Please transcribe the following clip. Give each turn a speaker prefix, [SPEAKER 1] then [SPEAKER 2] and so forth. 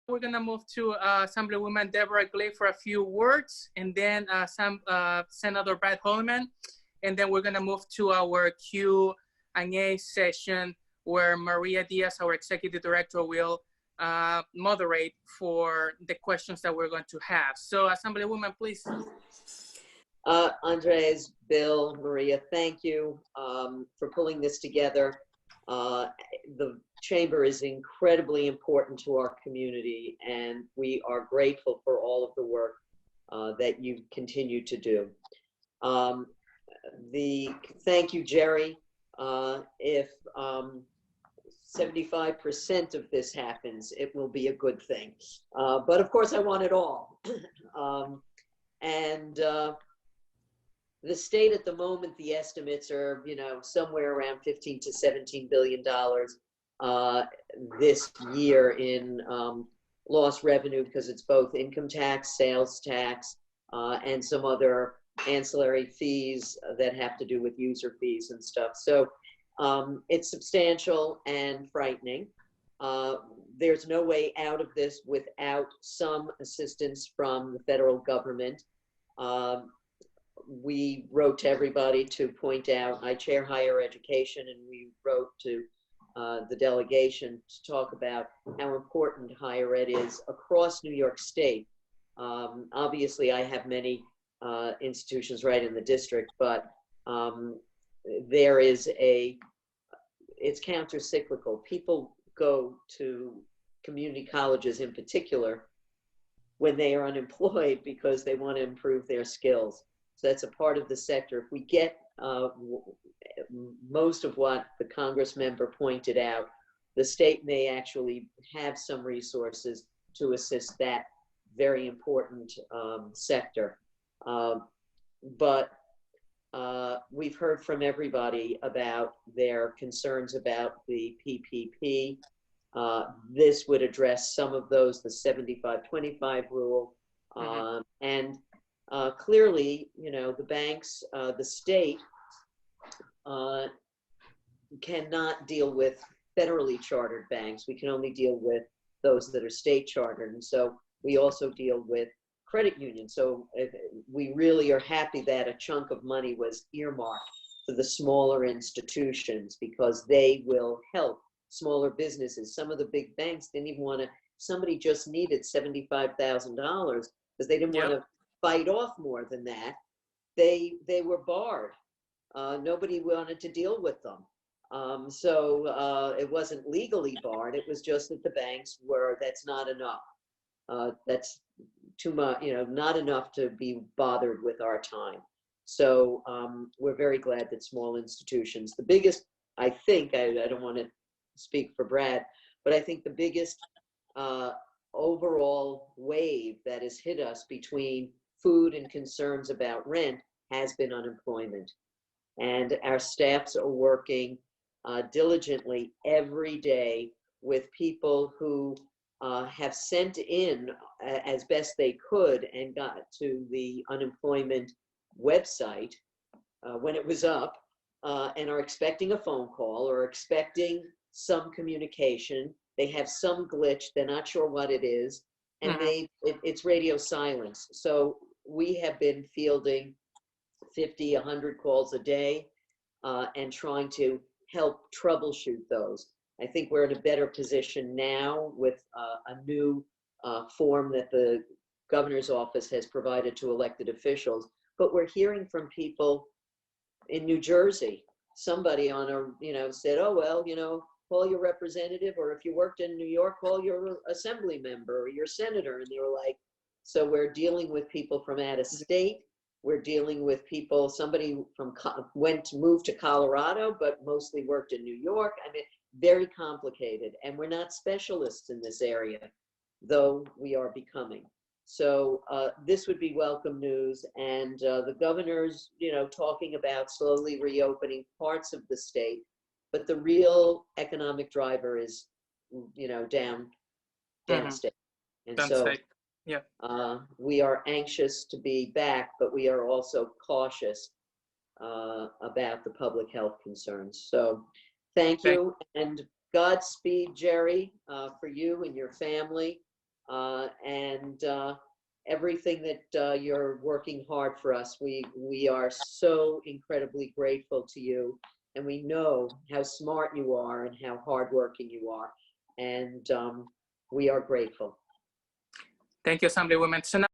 [SPEAKER 1] we're going to move to Assemblywoman Deborah Glick for a few words, and then Senator Brad Hoylman, and then we're going to move to our Q&A session where Maria Diaz, our Executive Director, will moderate for the questions that we're going to have. So Assemblywoman, please.
[SPEAKER 2] Andres, Bill, Maria, thank you for pulling this together. The chamber is incredibly important to our community, and we are grateful for all of the work that you continue to do. Thank you, Jerry. If 75% of this happens, it will be a good thing. But of course, I want it all. The state at the moment, the estimates are, somewhere around $15 to $17 billion this year in lost revenue, because it's both income tax, sales tax, and some other ancillary fees that have to do with user fees and stuff. So it's substantial and frightening. There's no way out of this without some assistance from the federal government. We wrote to everybody to point out, I chair higher education, and we wrote to the delegation to talk about how important higher ed is across New York State. Obviously, I have many institutions right in the district, but it's counter-cyclical. People go to community colleges in particular when they are unemployed because they want to improve their skills. So that's a part of the sector. If we get most of what the Congress member pointed out, the state may actually have some resources to assist that very important sector. But we've heard from everybody about their concerns about the PPP. This would address some of those, the 75-25 rule, and clearly, the banks, the state cannot deal with federally chartered banks. We can only deal with those that are state chartered. And so we also deal with credit unions. So we really are happy that a chunk of money was earmarked for the smaller institutions, because they will help smaller businesses. Some of the big banks didn't even want to, somebody just needed $75,000 because they didn't want to fight off more than that. They were barred. Nobody wanted to deal with them. So it wasn't legally barred. It was just that the banks that's not enough. That's too much, not enough to be bothered with our time. So we're very glad that small institutions, the biggest, I think, I don't want to speak for Brad, but I think the biggest overall wave that has hit us between food and concerns about rent has been unemployment. And our staffs are working diligently every day with people who have sent in as best they could and got to the unemployment website when it was up, and are expecting a phone call or expecting some communication. They have some glitch, they're not sure what it is, and it's radio silence. So we have been fielding 50, 100 calls a day and trying to help troubleshoot those. I think we're in a better position now with a new form that the governor's office has provided to elected officials, but we're hearing from people in New Jersey. Somebody on said, oh, well, call your representative, or if you worked in New York, call your assembly member or your senator. And they were like, so we're dealing with people from out of state. We're dealing with people, somebody moved to Colorado, but mostly worked in New York. I mean, very complicated. And we're not specialists in this area, though we are becoming. So this would be welcome news. And the governor's, talking about slowly reopening parts of the state, but the real economic driver is, downstate. And
[SPEAKER 1] downstate.
[SPEAKER 2] We are anxious to be back, but we are also cautious about the public health concerns. So thank you, and Godspeed, Jerry, for you and your family. and everything that you're working hard for us. We are so incredibly grateful to you, and we know how smart you are and how hardworking you are, and we are grateful.
[SPEAKER 1] Thank you, Assemblywoman. So now